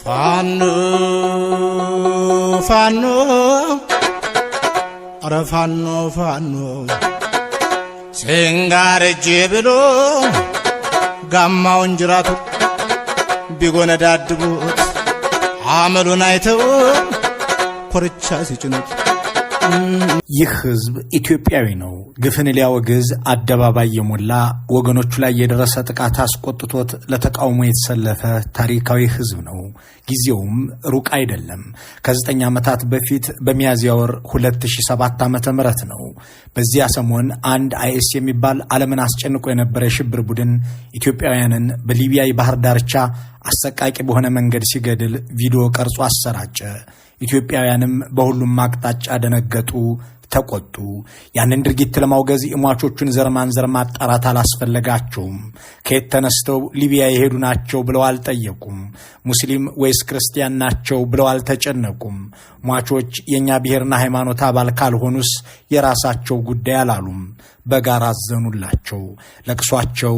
ፋኖ ፋኖ አረ ፋኖ ፋኖ ሲንጋርጄ ብሎ ጋማውን ጅራቱ ቢጎነዳድቡት አመሉን አይተው ኮርቻ ሲጭኑት ይህ ህዝብ ኢትዮጵያዊ ነው። ግፍን ሊያወግዝ አደባባይ የሞላ ወገኖቹ ላይ የደረሰ ጥቃት አስቆጥቶት ለተቃውሞ የተሰለፈ ታሪካዊ ህዝብ ነው። ጊዜውም ሩቅ አይደለም። ከ9 ዓመታት በፊት በሚያዝያ ወር 2007 ዓ.ም ነው። በዚያ ሰሞን አንድ አይኤስ የሚባል ዓለምን አስጨንቆ የነበረ የሽብር ቡድን ኢትዮጵያውያንን በሊቢያ የባህር ዳርቻ አሰቃቂ በሆነ መንገድ ሲገድል ቪዲዮ ቀርጾ አሰራጨ። ኢትዮጵያውያንም በሁሉም አቅጣጫ ደነገጡ፣ ተቆጡ። ያንን ድርጊት ለማውገዝ የሟቾቹን ዘር ማንዘር ማጣራት አላስፈለጋቸውም። ከየት ተነስተው ሊቢያ የሄዱ ናቸው ብለው አልጠየቁም። ሙስሊም ወይስ ክርስቲያን ናቸው ብለው አልተጨነቁም። ሟቾች የኛ ብሔርና ሃይማኖት አባል ካልሆኑስ የራሳቸው ጉዳይ አላሉም። በጋራ አዘኑላቸው። ለቅሷቸው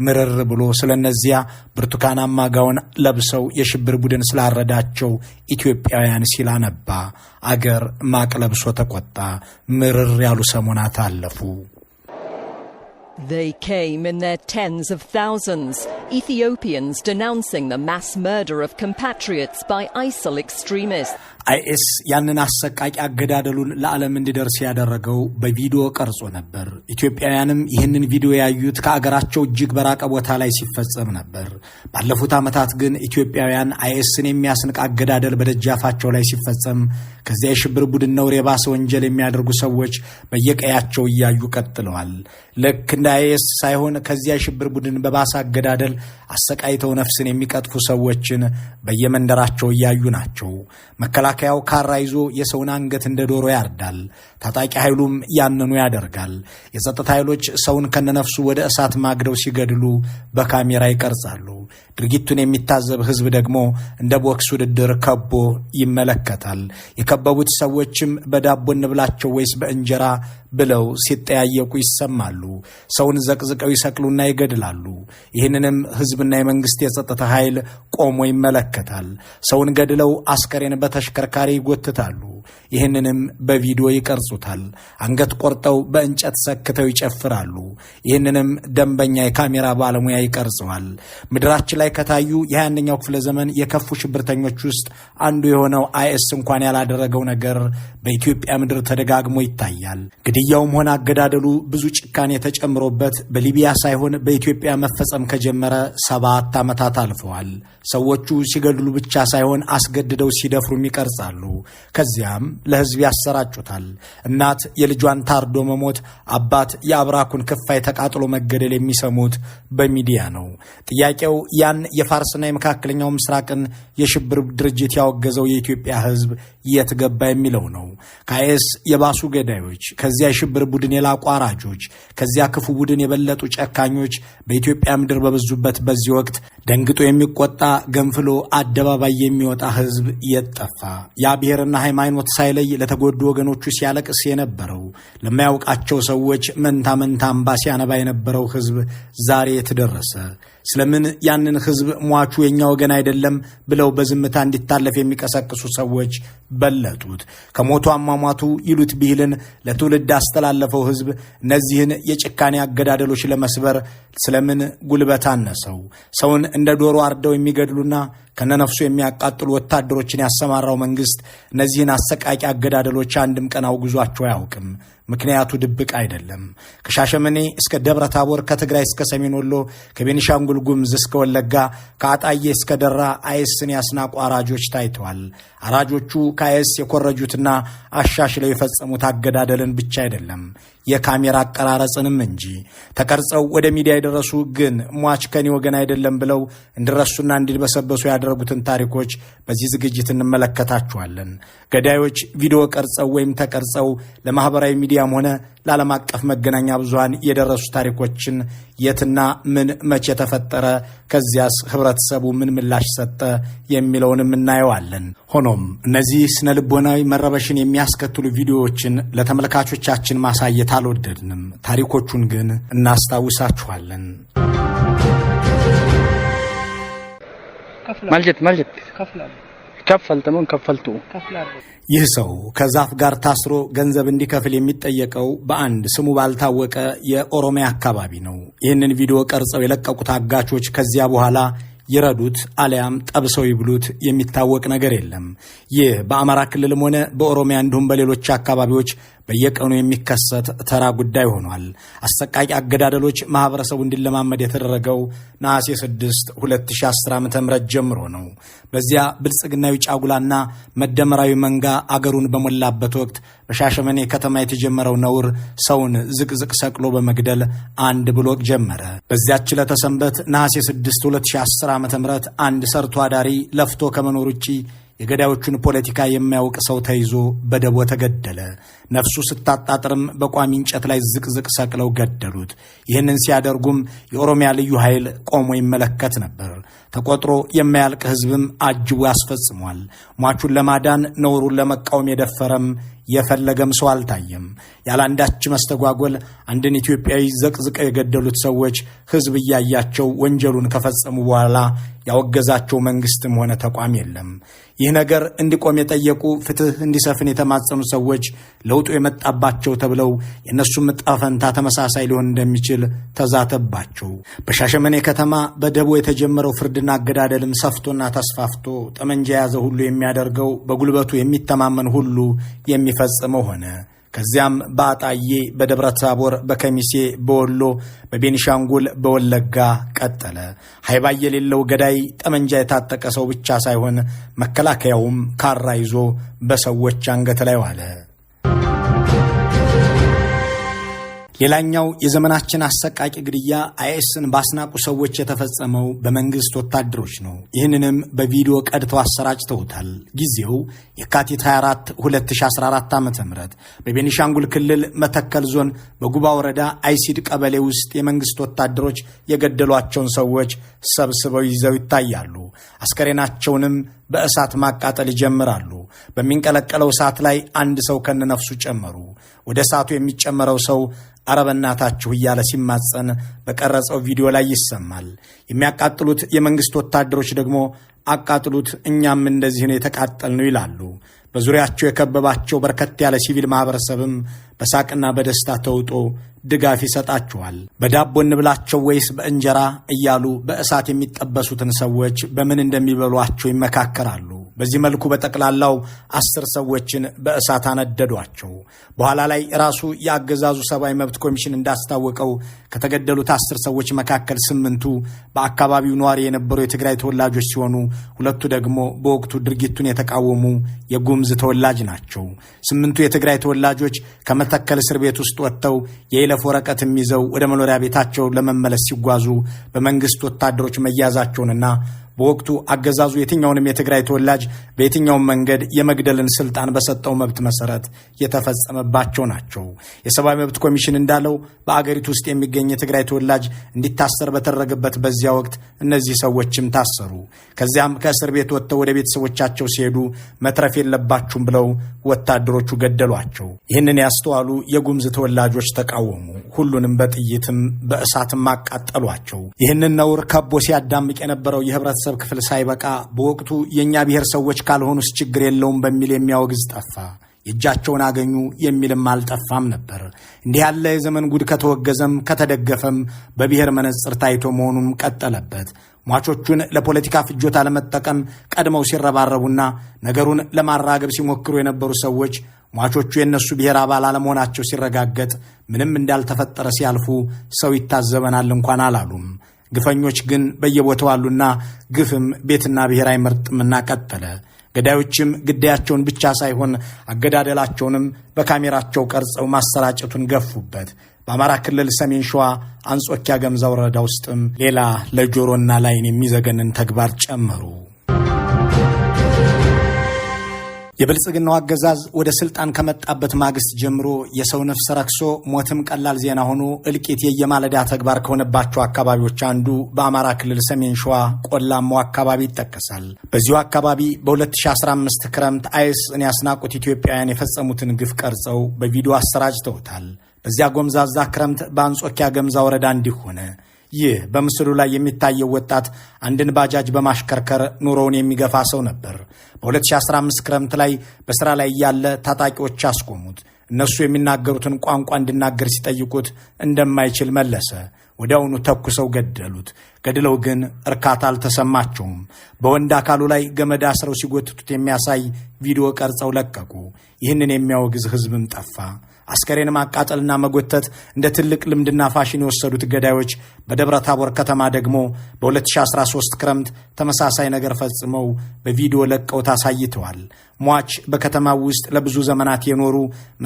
ምርር ብሎ ስለነዚያ ብርቱካናማ ጋውን ለብሰው የሽብር ቡድን ስላረዳቸው ኢትዮጵያውያን ሲላነባ አገር ማቅ ለብሶ ተቆጣ። ምርር ያሉ ሰሞናት አለፉ። They came in their tens of thousands, Ethiopians denouncing the mass murder of compatriots by ISIL extremists. አይኤስ ያንን አሰቃቂ አገዳደሉን ለዓለም እንዲደርስ ያደረገው በቪዲዮ ቀርጾ ነበር። ኢትዮጵያውያንም ይህንን ቪዲዮ ያዩት ከአገራቸው እጅግ በራቀ ቦታ ላይ ሲፈጸም ነበር። ባለፉት ዓመታት ግን ኢትዮጵያውያን አይኤስን የሚያስንቅ አገዳደል በደጃፋቸው ላይ ሲፈጸም ከዚያ የሽብር ቡድን ነውር የባሰ ወንጀል የሚያደርጉ ሰዎች በየቀያቸው እያዩ ቀጥለዋል። ልክ እንደ አይኤስ ሳይሆን ከዚያ የሽብር ቡድን በባሰ አገዳደል አሰቃይተው ነፍስን የሚቀጥፉ ሰዎችን በየመንደራቸው እያዩ ናቸው። መከላከያው ካራ ይዞ የሰውን አንገት እንደ ዶሮ ያርዳል። ታጣቂ ኃይሉም ያንኑ ያደርጋል። የጸጥታ ኃይሎች ሰውን ከነነፍሱ ወደ እሳት ማግደው ሲገድሉ በካሜራ ይቀርጻሉ። ድርጊቱን የሚታዘብ ህዝብ ደግሞ እንደ ቦክስ ውድድር ከቦ ይመለከታል። የከበቡት ሰዎችም በዳቦ እንብላቸው ወይስ በእንጀራ ብለው ሲጠያየቁ ይሰማሉ። ሰውን ዘቅዝቀው ይሰቅሉና ይገድላሉ። ይህንንም ህዝብና የመንግስት የጸጥታ ኃይል ቆሞ ይመለከታል። ሰውን ገድለው አስከሬን በተሽከርካሪ ይጎትታሉ። ይህንንም በቪዲዮ ይቀርጹታል። አንገት ቆርጠው በእንጨት ሰክተው ይጨፍራሉ። ይህንንም ደንበኛ የካሜራ ባለሙያ ይቀርጸዋል። ምድራችን ላይ ከታዩ የ21ኛው ክፍለ ዘመን የከፉ ሽብርተኞች ውስጥ አንዱ የሆነው አይኤስ እንኳን ያላደረገው ነገር በኢትዮጵያ ምድር ተደጋግሞ ይታያል። ግድያውም ሆነ አገዳደሉ ብዙ ጭካኔ ተጨምሮበት በሊቢያ ሳይሆን በኢትዮጵያ መፈጸም ከጀመረ 7 ዓመታት አልፈዋል። ሰዎቹ ሲገድሉ ብቻ ሳይሆን አስገድደው ሲደፍሩም ይቀርጻሉ። ከዚያም ለህዝብ ያሰራጩታል። እናት የልጇን ታርዶ መሞት፣ አባት የአብራኩን ክፋይ ተቃጥሎ መገደል የሚሰሙት በሚዲያ ነው። ጥያቄው ያን የፋርስና የመካከለኛው ምስራቅን የሽብር ድርጅት ያወገዘው የኢትዮጵያ ህዝብ የት ገባ የሚለው ነው። ከአይኤስ የባሱ ገዳዮች፣ ከዚያ የሽብር ቡድን የላቁ አራጆች፣ ከዚያ ክፉ ቡድን የበለጡ ጨካኞች በኢትዮጵያ ምድር በበዙበት በዚህ ወቅት ደንግጦ የሚቆጣ ገንፍሎ አደባባይ የሚወጣ ህዝብ የጠፋ ያ ብሔርና ሃይማኖት ሳይለይ ለተጎዱ ወገኖቹ ሲያለቅስ የነበረው ለማያውቃቸው ሰዎች መንታ መንታ እንባ ሲያነባ የነበረው ህዝብ ዛሬ የተደረሰ ስለምን ያንን ህዝብ ሟቹ የኛ ወገን አይደለም ብለው በዝምታ እንዲታለፍ የሚቀሰቅሱ ሰዎች በለጡት። ከሞቱ አሟሟቱ ይሉት ቢልን ለትውልድ አስተላለፈው ህዝብ እነዚህን የጭካኔ አገዳደሎች ለመስበር ስለምን ጉልበት አነሰው? ሰውን እንደ ዶሮ አርደው የሚገድሉና ከነነፍሱ የሚያቃጥሉ ወታደሮችን ያሰማራው መንግስት እነዚህን አሰቃቂ አገዳደሎች አንድም ቀን አውግዟቸው አያውቅም። ምክንያቱ ድብቅ አይደለም። ከሻሸመኔ እስከ ደብረ ታቦር፣ ከትግራይ እስከ ሰሜን ወሎ፣ ከቤኒሻንጉል ጉምዝ እስከ ወለጋ፣ ከአጣዬ እስከ ደራ አይኤስን ያስናቁ አራጆች ታይተዋል። አራጆቹ ከአይኤስ የኮረጁትና አሻሽለው የፈጸሙት አገዳደልን ብቻ አይደለም የካሜራ አቀራረጽንም እንጂ። ተቀርጸው ወደ ሚዲያ የደረሱ ግን ሟች ከኔ ወገን አይደለም ብለው እንዲረሱና እንዲበሰበሱ ያደረጉትን ታሪኮች በዚህ ዝግጅት እንመለከታቸዋለን። ገዳዮች ቪዲዮ ቀርጸው ወይም ተቀርጸው ለማህበራዊ ሚዲያም ሆነ ለዓለም አቀፍ መገናኛ ብዙሃን የደረሱ ታሪኮችን የትና ምን መቼ ተፈጠረ፣ ከዚያስ ህብረተሰቡ ምን ምላሽ ሰጠ የሚለውንም እናየዋለን። ሆኖም እነዚህ ስነ ልቦናዊ መረበሽን የሚያስከትሉ ቪዲዮዎችን ለተመልካቾቻችን ማሳየት አልወደድንም። ታሪኮቹን ግን እናስታውሳችኋለን። ማልጀት ከፈልተመን ከፈልቱ ይህ ሰው ከዛፍ ጋር ታስሮ ገንዘብ እንዲከፍል የሚጠየቀው በአንድ ስሙ ባልታወቀ የኦሮሚያ አካባቢ ነው። ይህንን ቪዲዮ ቀርጸው የለቀቁት አጋቾች ከዚያ በኋላ ይረዱት አሊያም ጠብሰው ይብሉት የሚታወቅ ነገር የለም። ይህ በአማራ ክልልም ሆነ በኦሮሚያ እንዲሁም በሌሎች አካባቢዎች በየቀኑ የሚከሰት ተራ ጉዳይ ሆኗል። አሰቃቂ አገዳደሎች ማህበረሰቡ እንዲለማመድ የተደረገው ነሐሴ 6 2010 ዓ.ም ጀምሮ ነው። በዚያ ብልጽግናዊ ጫጉላና መደመራዊ መንጋ አገሩን በሞላበት ወቅት በሻሸመኔ ከተማ የተጀመረው ነውር ሰውን ዝቅዝቅ ሰቅሎ በመግደል አንድ ብሎቅ ጀመረ። በዚያች ዕለተ ሰንበት ነሐሴ 6 2010 ዓ.ም አንድ ሰርቶ አዳሪ ለፍቶ ከመኖር ውጪ የገዳዮቹን ፖለቲካ የማያውቅ ሰው ተይዞ በደቦ ተገደለ። ነፍሱ ስታጣጥርም በቋሚ እንጨት ላይ ዝቅዝቅ ሰቅለው ገደሉት። ይህንን ሲያደርጉም የኦሮሚያ ልዩ ኃይል ቆሞ ይመለከት ነበር። ተቆጥሮ የማያልቅ ሕዝብም አጅቦ ያስፈጽሟል። ሟቹን ለማዳን ነውሩን ለመቃወም የደፈረም የፈለገም ሰው አልታየም። ያላንዳች መስተጓጎል አንድን ኢትዮጵያዊ ዘቅዝቀው የገደሉት ሰዎች ሕዝብ እያያቸው ወንጀሉን ከፈጸሙ በኋላ ያወገዛቸው መንግስትም ሆነ ተቋም የለም። ይህ ነገር እንዲቆም የጠየቁ ፍትህ እንዲሰፍን የተማጸኑ ሰዎች ለውጡ የመጣባቸው ተብለው የእነሱም ዕጣ ፈንታ ተመሳሳይ ሊሆን እንደሚችል ተዛተባቸው። በሻሸመኔ ከተማ በደቦ የተጀመረው ፍርድና አገዳደልም ሰፍቶና ተስፋፍቶ ጠመንጃ የያዘ ሁሉ የሚያደርገው በጉልበቱ የሚተማመን ሁሉ የሚፈጽመው ሆነ። ከዚያም በአጣዬ፣ በደብረ ታቦር፣ በከሚሴ፣ በወሎ፣ በቤኒሻንጉል፣ በወለጋ ቀጠለ። ሃይባ የሌለው ገዳይ ጠመንጃ የታጠቀ ሰው ብቻ ሳይሆን መከላከያውም ካራ ይዞ በሰዎች አንገት ላይ ዋለ። ሌላኛው የዘመናችን አሰቃቂ ግድያ አይኤስን ባስናቁ ሰዎች የተፈጸመው በመንግስት ወታደሮች ነው። ይህንንም በቪዲዮ ቀድተው አሰራጭተውታል። ጊዜው የካቲት 24 2014 ዓ.ም በቤኒሻንጉል ክልል መተከል ዞን በጉባ ወረዳ አይሲድ ቀበሌ ውስጥ የመንግስት ወታደሮች የገደሏቸውን ሰዎች ሰብስበው ይዘው ይታያሉ። አስከሬናቸውንም በእሳት ማቃጠል ይጀምራሉ። በሚንቀለቀለው እሳት ላይ አንድ ሰው ከነነፍሱ ጨመሩ። ወደ እሳቱ የሚጨመረው ሰው አረበናታችሁ እያለ ሲማጸን በቀረጸው ቪዲዮ ላይ ይሰማል። የሚያቃጥሉት የመንግስት ወታደሮች ደግሞ አቃጥሉት፣ እኛም እንደዚህ ነው የተቃጠል ነው ይላሉ። በዙሪያቸው የከበባቸው በርከት ያለ ሲቪል ማህበረሰብም በሳቅና በደስታ ተውጦ ድጋፍ ይሰጣቸዋል። በዳቦ እንብላቸው ወይስ በእንጀራ እያሉ በእሳት የሚጠበሱትን ሰዎች በምን እንደሚበሏቸው ይመካከራሉ። በዚህ መልኩ በጠቅላላው 10 ሰዎችን በእሳት አነደዷቸው። በኋላ ላይ ራሱ የአገዛዙ ሰብአዊ መብት ኮሚሽን እንዳስታወቀው ከተገደሉት 10 ሰዎች መካከል 8ቱ በአካባቢው ነዋሪ የነበሩ የትግራይ ተወላጆች ሲሆኑ 2ቱ ደግሞ በወቅቱ ድርጊቱን የተቃወሙ የጉምዝ ተወላጅ ናቸው። 8ቱ የትግራይ ተወላጆች ከመተከል እስር ቤት ውስጥ ወጥተው የይለፍ ወረቀትም ይዘው ወደ መኖሪያ ቤታቸው ለመመለስ ሲጓዙ በመንግስት ወታደሮች መያዛቸውንና በወቅቱ አገዛዙ የትኛውንም የትግራይ ተወላጅ በየትኛውም መንገድ የመግደልን ስልጣን በሰጠው መብት መሰረት የተፈጸመባቸው ናቸው። የሰብአዊ መብት ኮሚሽን እንዳለው በአገሪቱ ውስጥ የሚገኝ የትግራይ ተወላጅ እንዲታሰር በተደረገበት በዚያ ወቅት እነዚህ ሰዎችም ታሰሩ። ከዚያም ከእስር ቤት ወጥተው ወደ ቤተሰቦቻቸው ሲሄዱ መትረፍ የለባችሁም ብለው ወታደሮቹ ገደሏቸው። ይህንን ያስተዋሉ የጉምዝ ተወላጆች ተቃወሙ። ሁሉንም በጥይትም በእሳትም አቃጠሏቸው። ይህንን ነውር ከቦ ሲያዳምቅ የነበረው የህብረተሰብ ክፍል ሳይበቃ በወቅቱ የእኛ ብሔር ሰዎች ካልሆኑስ ችግር የለውም በሚል የሚያወግዝ ጠፋ። የእጃቸውን አገኙ የሚልም አልጠፋም ነበር። እንዲህ ያለ የዘመን ጉድ ከተወገዘም ከተደገፈም በብሔር መነጽር ታይቶ መሆኑም ቀጠለበት። ሟቾቹን ለፖለቲካ ፍጆታ ለመጠቀም ቀድመው ሲረባረቡና ነገሩን ለማራገብ ሲሞክሩ የነበሩ ሰዎች ሟቾቹ የነሱ ብሔር አባል አለመሆናቸው ሲረጋገጥ ምንም እንዳልተፈጠረ ሲያልፉ ሰው ይታዘበናል እንኳን አላሉም። ግፈኞች ግን በየቦታው አሉና ግፍም ቤትና ብሔር አይመርጥምና ቀጠለ። ገዳዮችም ግዳያቸውን ብቻ ሳይሆን አገዳደላቸውንም በካሜራቸው ቀርጸው ማሰራጨቱን ገፉበት። በአማራ ክልል ሰሜን ሸዋ አንጾኪያ ገምዛ ወረዳ ውስጥም ሌላ ለጆሮና ላይን የሚዘገንን ተግባር ጨመሩ። የብልጽግናው አገዛዝ ወደ ስልጣን ከመጣበት ማግስት ጀምሮ የሰው ነፍስ ረክሶ ሞትም ቀላል ዜና ሆኖ እልቂት የየማለዳ ተግባር ከሆነባቸው አካባቢዎች አንዱ በአማራ ክልል ሰሜን ሸዋ ቆላማው አካባቢ ይጠቀሳል። በዚሁ አካባቢ በ2015 ክረምት አይኤስን ያስናቁት ኢትዮጵያውያን የፈጸሙትን ግፍ ቀርጸው በቪዲዮ አሰራጭተውታል። በዚያ ጎምዛዛ ክረምት በአንጾኪያ ገምዛ ወረዳ እንዲህ ሆነ። ይህ በምስሉ ላይ የሚታየው ወጣት አንድን ባጃጅ በማሽከርከር ኑሮውን የሚገፋ ሰው ነበር። በ2015 ክረምት ላይ በስራ ላይ ያለ ታጣቂዎች አስቆሙት። እነሱ የሚናገሩትን ቋንቋ እንዲናገር ሲጠይቁት እንደማይችል መለሰ። ወዲያውኑ ተኩሰው ገደሉት። ገድለው ግን እርካታ አልተሰማቸውም። በወንድ አካሉ ላይ ገመድ አስረው ሲጎትቱት የሚያሳይ ቪዲዮ ቀርጸው ለቀቁ። ይህንን የሚያወግዝ ህዝብም ጠፋ። አስከሬን ማቃጠልና መጎተት እንደ ትልቅ ልምድና ፋሽን የወሰዱት ገዳዮች በደብረ ታቦር ከተማ ደግሞ በ2013 ክረምት ተመሳሳይ ነገር ፈጽመው በቪዲዮ ለቀው ታሳይተዋል። ሟች በከተማው ውስጥ ለብዙ ዘመናት የኖሩ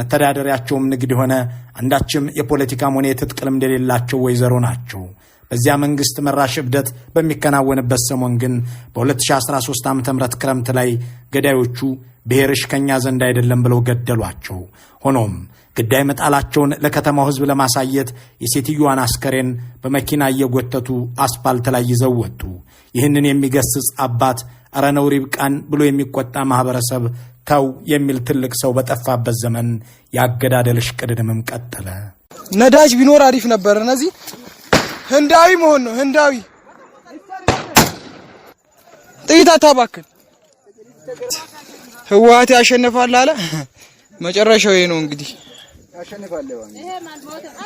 መተዳደሪያቸውም ንግድ የሆነ አንዳችም የፖለቲካም ሆነ የትጥቅ ልምድ የሌላቸው ወይዘሮ ናቸው። በዚያ መንግስት መራሽ እብደት በሚከናወንበት ሰሞን ግን በ2013 ዓ.ም ክረምት ላይ ገዳዮቹ ብሔርሽ ከኛ ዘንድ አይደለም ብለው ገደሏቸው። ሆኖም ግዳይ መጣላቸውን ለከተማው ህዝብ ለማሳየት የሴትዮዋን አስከሬን በመኪና እየጎተቱ አስፓልት ላይ ይዘው ወጡ። ይህንን የሚገስጽ አባት እረ ነውር ይብቃን ብሎ የሚቆጣ ማህበረሰብ ተው የሚል ትልቅ ሰው በጠፋበት ዘመን ያገዳደል እሽቅድድምም ቀጠለ። ነዳጅ ቢኖር አሪፍ ነበር። እነዚህ ህንዳዊ መሆን ነው። ህንዳዊ ጥይት አታባክን። ህወሓት ያሸንፋል አለ። መጨረሻው ይሄ ነው እንግዲህ።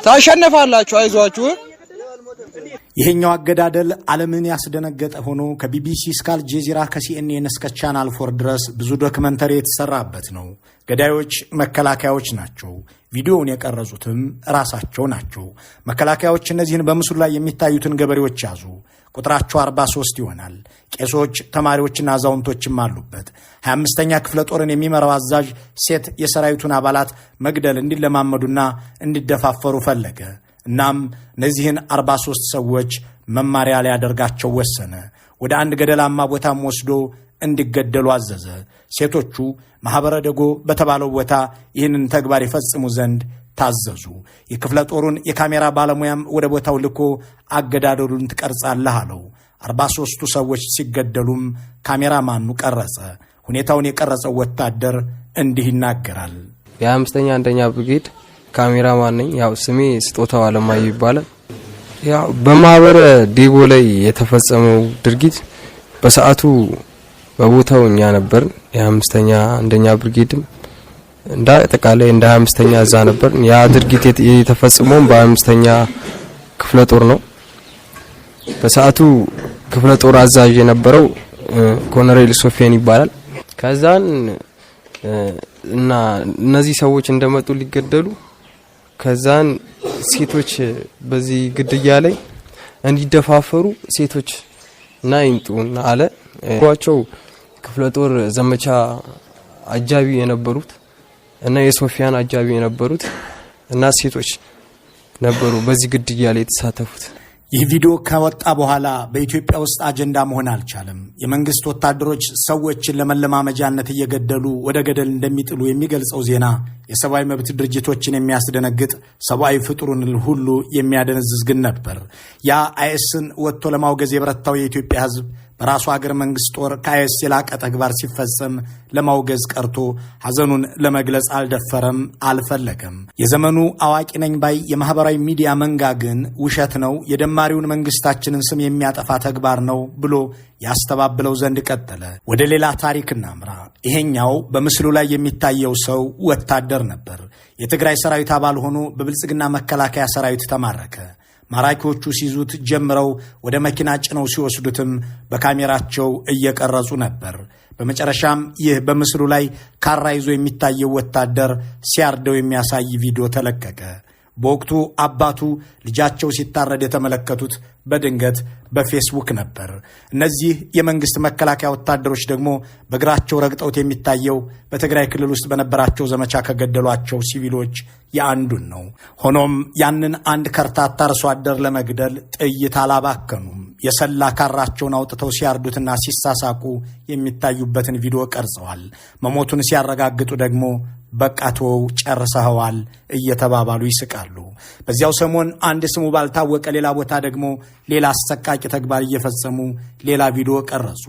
ታሸንፋላችሁ፣ አይዟችሁ። ይሄኛው አገዳደል ዓለምን ያስደነገጠ ሆኖ ከቢቢሲ እስከ አልጀዚራ ከሲኤንኤን እስከ ቻናል 4 ድረስ ብዙ ዶክመንተሪ የተሰራበት ነው። ገዳዮች መከላከያዎች ናቸው። ቪዲዮውን የቀረጹትም ራሳቸው ናቸው። መከላከያዎች እነዚህን በምስሉ ላይ የሚታዩትን ገበሬዎች ያዙ። ቁጥራቸው 43 ይሆናል። ቄሶች፣ ተማሪዎችና አዛውንቶችም አሉበት። 25ኛ ክፍለ ጦርን የሚመራው አዛዥ ሴት የሰራዊቱን አባላት መግደል እንዲለማመዱና እንዲደፋፈሩ ፈለገ። እናም እነዚህን 43 ሰዎች መማሪያ ሊያደርጋቸው ወሰነ። ወደ አንድ ገደላማ ቦታም ወስዶ እንዲገደሉ አዘዘ። ሴቶቹ ማኅበረ ደጎ በተባለው ቦታ ይህንን ተግባር ይፈጽሙ ዘንድ ታዘዙ። የክፍለ ጦሩን የካሜራ ባለሙያም ወደ ቦታው ልኮ አገዳደሉን ትቀርጻለህ አለው። 43ቱ ሰዎች ሲገደሉም ካሜራማኑ ቀረጸ። ሁኔታውን የቀረጸው ወታደር እንዲህ ይናገራል። የ5ኛ አንደኛ ብርጌድ ካሜራማን ነኝ። ያው ስሜ ስጦታው አለማየሁ ይባላል። ያው በማኅበረ ዴጎ ላይ የተፈጸመው ድርጊት በሰዓቱ በቦታው እኛ ነበር። የ5ኛ አንደኛ ብርጌድም እንደ አጠቃላይ እንደ 25ኛ እዛ ነበር። ያ ድርጊት የተፈጸመው በ25ኛ ክፍለ ጦር ነው። በሰዓቱ ክፍለ ጦር አዛዥ የነበረው ኮሎኔል ሶፊያን ይባላል። ከዛን እና እነዚህ ሰዎች እንደመጡ ሊገደሉ ከዛን ሴቶች በዚህ ግድያ ላይ እንዲደፋፈሩ ሴቶች እና ይምጡና አለ። ጓቸው ክፍለ ጦር ዘመቻ አጃቢ የነበሩት እና የሶፊያን አጃቢ የነበሩት እና ሴቶች ነበሩ በዚህ ግድያ ላይ የተሳተፉት። ይህ ቪዲዮ ከወጣ በኋላ በኢትዮጵያ ውስጥ አጀንዳ መሆን አልቻለም። የመንግስት ወታደሮች ሰዎችን ለመለማመጃነት እየገደሉ ወደ ገደል እንደሚጥሉ የሚገልጸው ዜና የሰብአዊ መብት ድርጅቶችን የሚያስደነግጥ፣ ሰብአዊ ፍጡሩን ሁሉ የሚያደነዝዝ ግን ነበር። ያ አይኤስን ወጥቶ ለማውገዝ የበረታው የኢትዮጵያ ሕዝብ በራሱ ሀገር መንግስት ጦር ከአይኤስ የላቀ ተግባር ሲፈጸም ለማውገዝ ቀርቶ ሐዘኑን ለመግለጽ አልደፈረም፣ አልፈለገም። የዘመኑ አዋቂ ነኝ ባይ የማህበራዊ ሚዲያ መንጋ ግን ውሸት ነው፣ የደማሪውን መንግስታችንን ስም የሚያጠፋ ተግባር ነው ብሎ ያስተባብለው ዘንድ ቀጠለ። ወደ ሌላ ታሪክ እናምራ። ይሄኛው በምስሉ ላይ የሚታየው ሰው ወታደር ነበር። የትግራይ ሰራዊት አባል ሆኖ በብልጽግና መከላከያ ሰራዊት ተማረከ። ማራኪዎቹ ሲይዙት ጀምረው ወደ መኪና ጭነው ሲወስዱትም በካሜራቸው እየቀረጹ ነበር። በመጨረሻም ይህ በምስሉ ላይ ካራ ይዞ የሚታየው ወታደር ሲያርደው የሚያሳይ ቪዲዮ ተለቀቀ። በወቅቱ አባቱ ልጃቸው ሲታረድ የተመለከቱት በድንገት በፌስቡክ ነበር። እነዚህ የመንግስት መከላከያ ወታደሮች ደግሞ በእግራቸው ረግጠውት የሚታየው በትግራይ ክልል ውስጥ በነበራቸው ዘመቻ ከገደሏቸው ሲቪሎች የአንዱን ነው። ሆኖም ያንን አንድ ከርታታ አርሶ አደር ለመግደል ጥይት አላባከኑም። የሰላ ካራቸውን አውጥተው ሲያርዱትና ሲሳሳቁ የሚታዩበትን ቪዲዮ ቀርጸዋል። መሞቱን ሲያረጋግጡ ደግሞ በቃ ተወው ጨርሰኸዋል እየተባባሉ ይስቃሉ። በዚያው ሰሞን አንድ ስሙ ባልታወቀ ሌላ ቦታ ደግሞ ሌላ አሰቃቂ ተግባር እየፈጸሙ ሌላ ቪዲዮ ቀረጹ።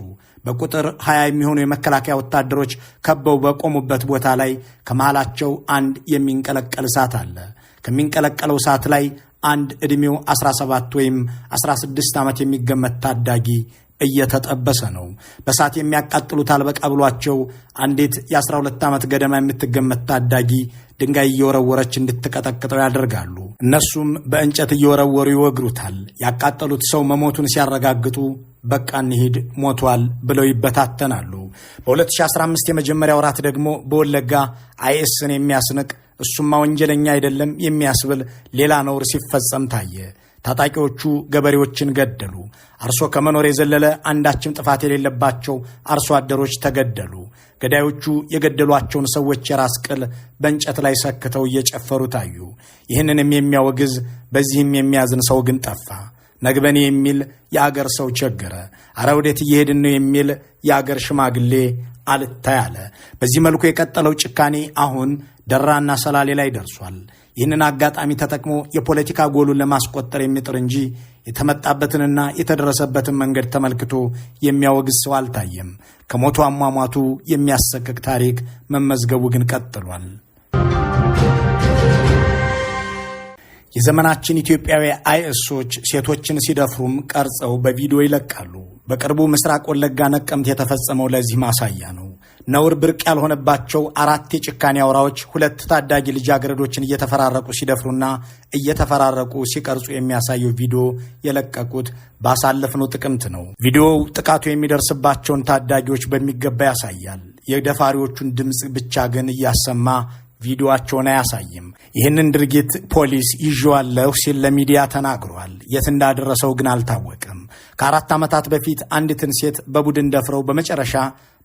በቁጥር 20 የሚሆኑ የመከላከያ ወታደሮች ከበው በቆሙበት ቦታ ላይ ከመሃላቸው አንድ የሚንቀለቀል እሳት አለ። ከሚንቀለቀለው እሳት ላይ አንድ ዕድሜው 17 ወይም 16 ዓመት የሚገመት ታዳጊ እየተጠበሰ ነው። በሳት የሚያቃጥሉት አልበቃ ብሏቸው አንዲት የ12 ዓመት ገደማ የምትገመት ታዳጊ ድንጋይ እየወረወረች እንድትቀጠቅጠው ያደርጋሉ። እነሱም በእንጨት እየወረወሩ ይወግሩታል። ያቃጠሉት ሰው መሞቱን ሲያረጋግጡ በቃ እንሂድ ሞቷል ብለው ይበታተናሉ። በ2015 የመጀመሪያ ወራት ደግሞ በወለጋ አይኤስን የሚያስንቅ እሱማ ወንጀለኛ አይደለም የሚያስብል ሌላ ነውር ሲፈጸም ታየ። ታጣቂዎቹ ገበሬዎችን ገደሉ። አርሶ ከመኖር የዘለለ አንዳችም ጥፋት የሌለባቸው አርሶ አደሮች ተገደሉ። ገዳዮቹ የገደሏቸውን ሰዎች የራስ ቅል በእንጨት ላይ ሰክተው እየጨፈሩ ታዩ። ይህንንም የሚያወግዝ በዚህም የሚያዝን ሰው ግን ጠፋ። ነግበኔ የሚል የአገር ሰው ቸገረ። አረ ወዴት እየሄድን ነው የሚል የአገር ሽማግሌ አልታይ አለ። በዚህ መልኩ የቀጠለው ጭካኔ አሁን ደራና ሰላሌ ላይ ደርሷል። ይህንን አጋጣሚ ተጠቅሞ የፖለቲካ ጎሉን ለማስቆጠር የሚጥር እንጂ የተመጣበትንና የተደረሰበትን መንገድ ተመልክቶ የሚያወግዝ ሰው አልታየም። ከሞቱ አሟሟቱ የሚያሰቅቅ ታሪክ መመዝገቡ ግን ቀጥሏል። የዘመናችን ኢትዮጵያዊ አይኤሶች ሴቶችን ሲደፍሩም ቀርጸው በቪዲዮ ይለቃሉ። በቅርቡ ምስራቅ ወለጋ ነቀምት የተፈጸመው ለዚህ ማሳያ ነው። ነውር ብርቅ ያልሆነባቸው 4 የጭካኔ አውራዎች 2 ታዳጊ ልጃገረዶችን እየተፈራረቁ ሲደፍሩና እየተፈራረቁ ሲቀርጹ የሚያሳየው ቪዲዮ የለቀቁት ባሳለፍነው ጥቅምት ነው። ቪዲዮው ጥቃቱ የሚደርስባቸውን ታዳጊዎች በሚገባ ያሳያል። የደፋሪዎቹን ድምፅ ብቻ ግን እያሰማ ቪዲዮአቸውን አያሳይም። ይህንን ድርጊት ፖሊስ ይዤዋለሁ ሲል ለሚዲያ ተናግሯል። የት እንዳደረሰው ግን አልታወቀም። ከ4 ዓመታት በፊት አንዲትን ሴት በቡድን ደፍረው በመጨረሻ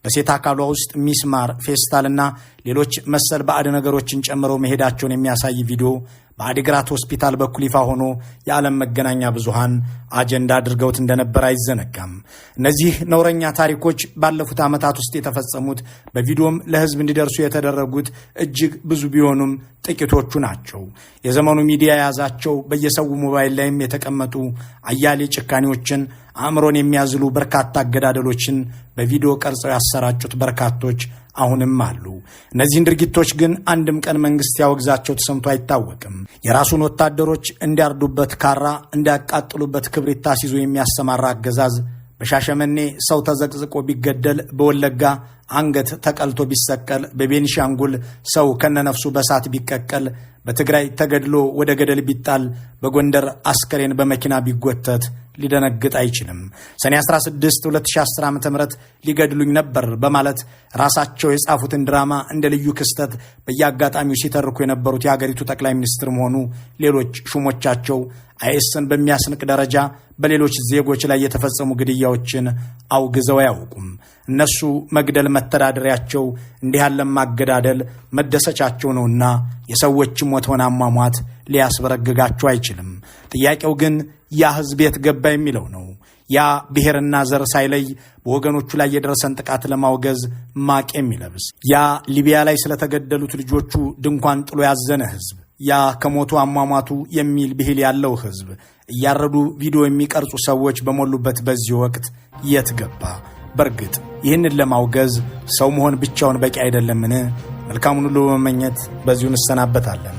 በሴት አካሏ ውስጥ ሚስማር፣ ፌስታልና ሌሎች መሰል ባዕድ ነገሮችን ጨምረው መሄዳቸውን የሚያሳይ ቪዲዮ በአዲግራት ሆስፒታል በኩል ይፋ ሆኖ የዓለም መገናኛ ብዙሃን አጀንዳ አድርገውት እንደነበር አይዘነጋም። እነዚህ ነውረኛ ታሪኮች ባለፉት ዓመታት ውስጥ የተፈጸሙት በቪዲዮም ለሕዝብ እንዲደርሱ የተደረጉት እጅግ ብዙ ቢሆኑም ጥቂቶቹ ናቸው። የዘመኑ ሚዲያ የያዛቸው በየሰው ሞባይል ላይም የተቀመጡ አያሌ ጭካኔዎችን፣ አእምሮን የሚያዝሉ በርካታ አገዳደሎችን በቪዲዮ ቀርጸው ያሰራጩት በርካቶች አሁንም አሉ። እነዚህን ድርጊቶች ግን አንድም ቀን መንግስት ያወግዛቸው ተሰምቶ አይታወቅም። የራሱን ወታደሮች እንዲያርዱበት ካራ፣ እንዲያቃጥሉበት ክብሪት ታስይዞ የሚያሰማራ አገዛዝ በሻሸመኔ ሰው ተዘቅዝቆ ቢገደል፣ በወለጋ አንገት ተቀልቶ ቢሰቀል፣ በቤኒሻንጉል ሰው ከነነፍሱ በሳት ቢቀቀል፣ በትግራይ ተገድሎ ወደ ገደል ቢጣል፣ በጎንደር አስከሬን በመኪና ቢጎተት ሊደነግጥ አይችልም። ሰኔ 16 2010 ዓ.ም ሊገድሉኝ ነበር በማለት ራሳቸው የጻፉትን ድራማ እንደ ልዩ ክስተት በየአጋጣሚው ሲተርኩ የነበሩት የሀገሪቱ ጠቅላይ ሚኒስትር መሆኑ ሌሎች ሹሞቻቸው አይኤስን በሚያስንቅ ደረጃ በሌሎች ዜጎች ላይ የተፈጸሙ ግድያዎችን አውግዘው አያውቁም። እነሱ መግደል መተዳደሪያቸው፣ እንዲህ ያለ ማገዳደል መደሰቻቸው ነውና የሰዎች ሞት ሆነ አሟሟት ሊያስበረግጋቸው አይችልም። ጥያቄው ግን ያ ሕዝብ የት ገባ የሚለው ነው። ያ ብሔርና ዘር ሳይለይ በወገኖቹ ላይ የደረሰን ጥቃት ለማውገዝ ማቅ የሚለብስ፣ ያ ሊቢያ ላይ ስለተገደሉት ልጆቹ ድንኳን ጥሎ ያዘነ ሕዝብ፣ ያ ከሞቱ አሟሟቱ የሚል ብሂል ያለው ሕዝብ፣ እያረዱ ቪዲዮ የሚቀርጹ ሰዎች በሞሉበት በዚህ ወቅት የት ገባ? በእርግጥ ይህንን ለማውገዝ ሰው መሆን ብቻውን በቂ አይደለምን? መልካሙን ሁሉ በመመኘት በዚሁ እንሰናበታለን።